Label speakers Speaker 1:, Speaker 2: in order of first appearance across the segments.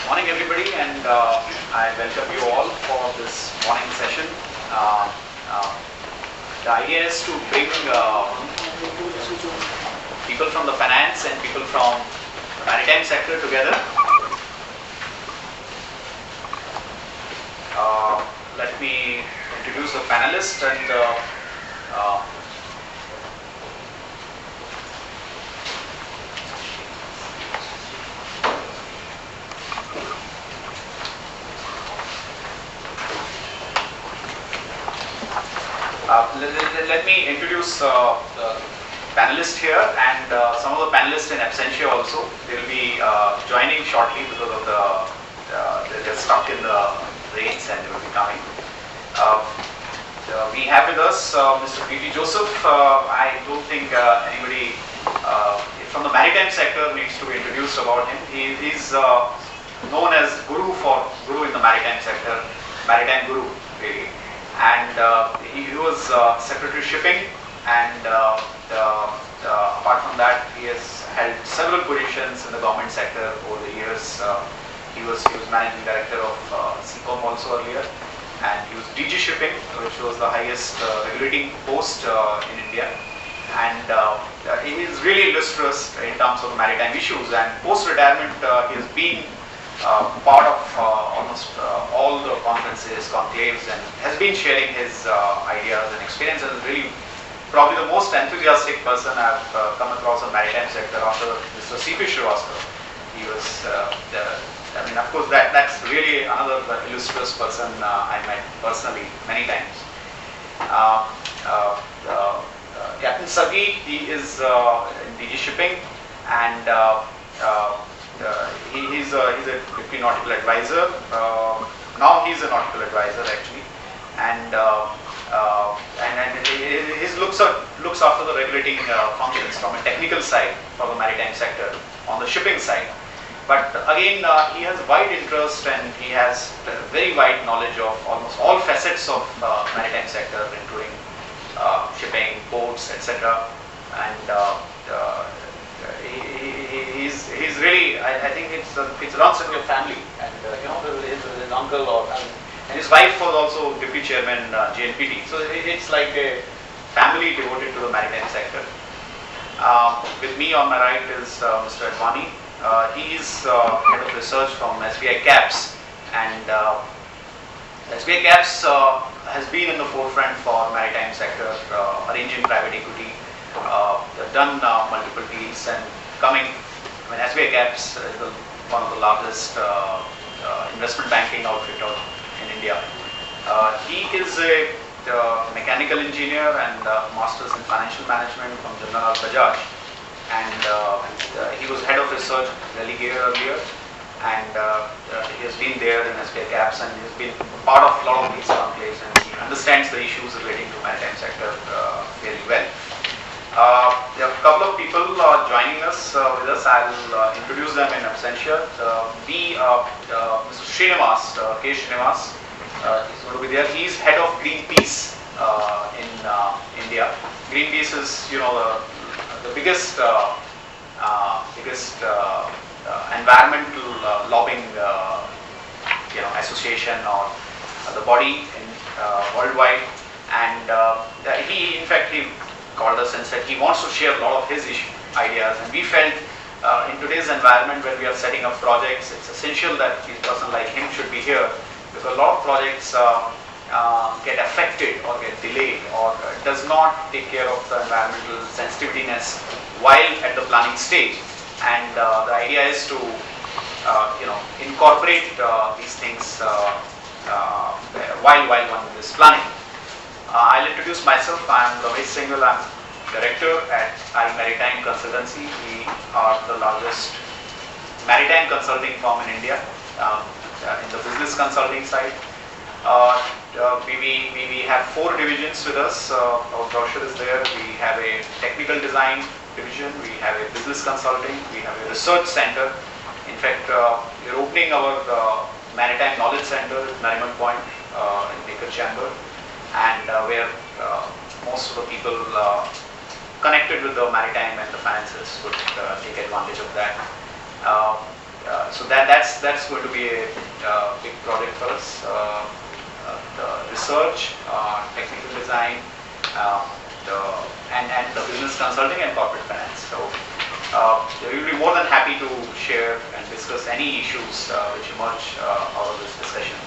Speaker 1: Morning everybody, and I welcome you all for this morning session. The idea is to bring people from the finance and people from the maritime sector together. Let me introduce the panelists and let me introduce the panelists here and some of the panelists in absentia also. They will be joining shortly because of they're stuck in the rains and they will be coming. We have with us Mr. P.T. Joseph. I don't think anybody from the maritime sector needs to be introduced about him. He's known as Guru in the maritime sector, maritime Guru really. And he was Secretary Shipping, and apart from that, he has held several positions in the government sector over the years. He was Managing Director of CCOM also earlier, and he was DG Shipping, which was the highest regulating post in India. And he is really illustrious in terms of maritime issues. And post-retirement, he has been part of almost all the conferences, conclaves, and has been sharing his ideas and experiences. Really, probably the most enthusiastic person I've come across in the maritime sector after Mr. C.P. Srivastava. He was, of course, that's really another illustrious person I met personally many times. Captain Sagi, he is in DG Shipping, and he's a deputy nautical advisor. Now he's a nautical advisor actually, and his looks after the regulating functions from a technical side for the maritime sector on the shipping side. But again, he has wide interest and he has very wide knowledge of almost all facets of maritime sector, including shipping, ports, etc. And he's really, I think it runs in your family, and his uncle and his wife was also deputy chairman JNPT. So it's like a family devoted to the maritime sector. With me on my right is Mr. Advani. He is head of research from SBI CAPS, and SBI CAPS has been in the forefront for maritime sector, arranging private equity, done multiple deals, and coming. SBI CAPS is one of the largest investment banking outfit in India. He is a mechanical engineer and masters in financial management from General Bajaj, and he was head of research Delhi earlier, and he has been there in SBI CAPS and he has been part of a lot of these conclaves, and he understands the issues relating to maritime sector fairly well. There are a couple of people joining us with us. I will introduce them in absentia. Mr. Srinivas, K. Srinivas, is going to be there. He is head of Greenpeace in India. Greenpeace is, the biggest environmental lobbying, association or the body in worldwide. And he called us and said he wants to share a lot of his ideas, and we felt in today's environment where we are setting up projects, it's essential that a person like him should be here, because a lot of projects get affected or get delayed or does not take care of the environmental sensitiveness while at the planning stage, and the idea is to incorporate these things while one is planning. I'll introduce myself. I'm Ramesh Singhal. I'm director at i-maritime consultancy. We are the largest maritime consulting firm in India in the business consulting side. We have 4 divisions with us. Our brochure is there. We have a technical design division. We have a business consulting. We have a research center. In fact, we're opening our maritime knowledge center at Nariman Point in Baker Chamber, and where most of the people connected with the maritime and the finances would take advantage of that. So So that's going to be a big project for us. The research, technical design, and the business consulting and corporate finance. So we will be more than happy to share and discuss any issues which emerge out of this discussion.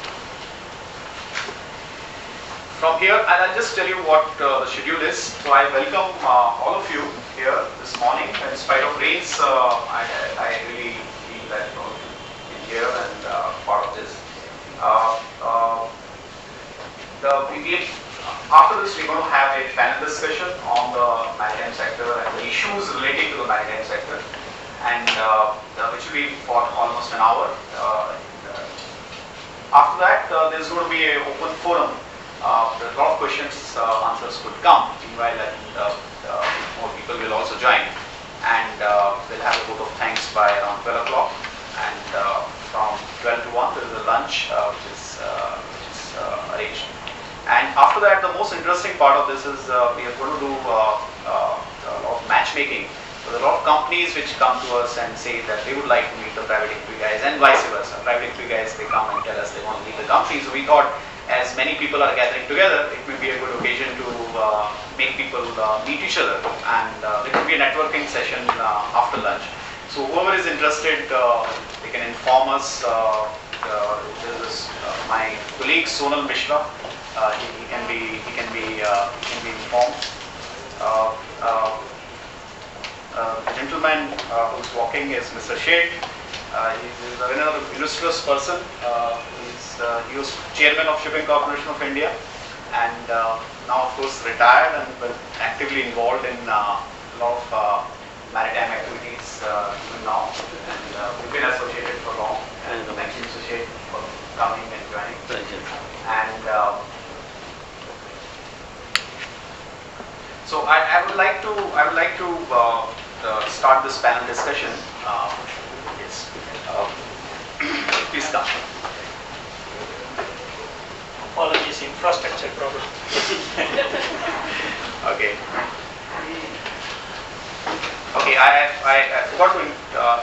Speaker 1: From here, I'll just tell you what the schedule is. So I welcome all of you here this morning. In spite of rains, I really feel that you're here and part of this. After this, we're going to have a panel discussion on the maritime sector and the issues relating to the maritime sector, and which will be for almost an hour. After that, there's going to be an open forum. A lot of questions, answers could come. Meanwhile, more people will also join, and we'll have a vote of thanks by around 12 o'clock. And from 12 to 1, there is a lunch which is arranged. And after that, the most interesting part of this is we are going to do a lot of matchmaking. So there are a lot of companies which come to us and say that they would like to meet the private equity guys, and vice versa. Private equity guys, they come and tell us they want to meet the company. So we thought, as many people are gathering together, it will be a good occasion to make people meet each other, and it will be a networking session after lunch. So whoever is interested, they can inform us. This is my colleague Sonal Mishra. He can be informed. The gentleman who's walking is Mr. Sheth. He's another illustrious person. He was chairman of Shipping Corporation of India, and now of course retired and but actively involved in a lot of maritime activities even now. And we've been associated for long. And thank you, Mr. Sheth, for coming and joining.
Speaker 2: Thank you.
Speaker 1: And so I would like to start this panel discussion. Yes, please come.
Speaker 3: Apologies, infrastructure problem.
Speaker 1: Okay. Okay, I forgot to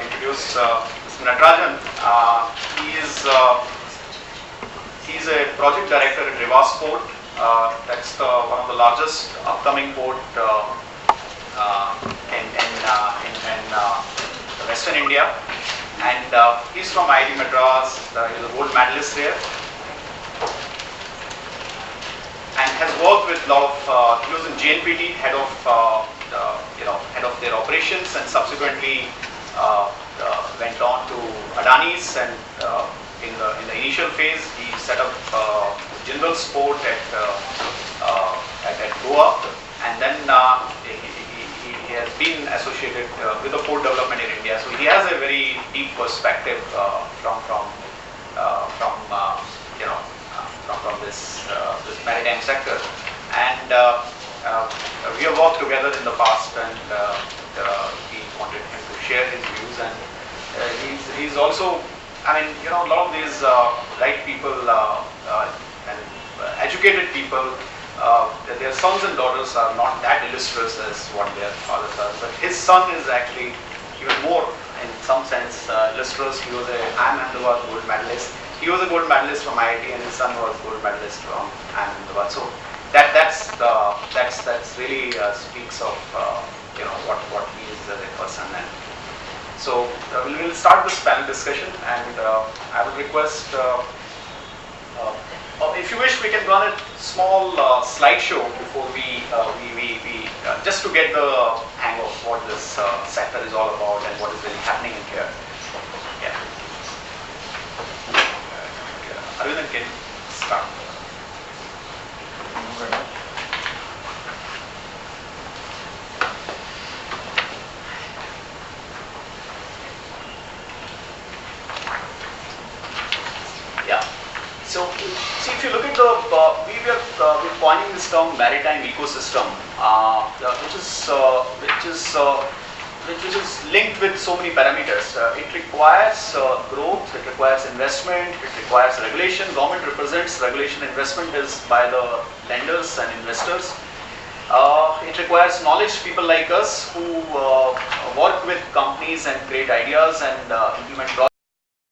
Speaker 1: introduce Mr. Natarajan. He's a project director at Rivas Port. That's one of the largest upcoming port in Western India, and he's from IIT Madras. He's a gold medalist here, and has worked with a lot of. He was in JNPT, head of their operations, and subsequently went on to Adani's, and in the initial phase he set up Jindal Port at Goa, and then he has been associated with the port development in India. So he has a very deep perspective from this maritime sector, and we have worked together in the past, and we wanted him to share his views, and he's also, I mean, a lot of these right people and educated people, their sons and daughters are not that illustrious as what their fathers are, but his son is actually even more, in some sense, illustrious. He was IIM Ahmedabad gold medalist. He was a gold medalist from IIT, and his son was gold medalist from IIM Ahmedabad. So that's really speaks of what he is as a person. And so we'll start this panel discussion, and I would request, if you wish, we can run a small slideshow before we just to get the hang of what this sector is all about and what is really happening in here. Yeah. Arvind, can you start? Yeah. So, see, if you look at we're coining this term maritime ecosystem, which is linked with so many parameters. It requires growth, it requires investment, it requires regulation. Government represents regulation. Investment is by the lenders and investors. It requires knowledge, people like us who work with companies and create ideas and implement projects.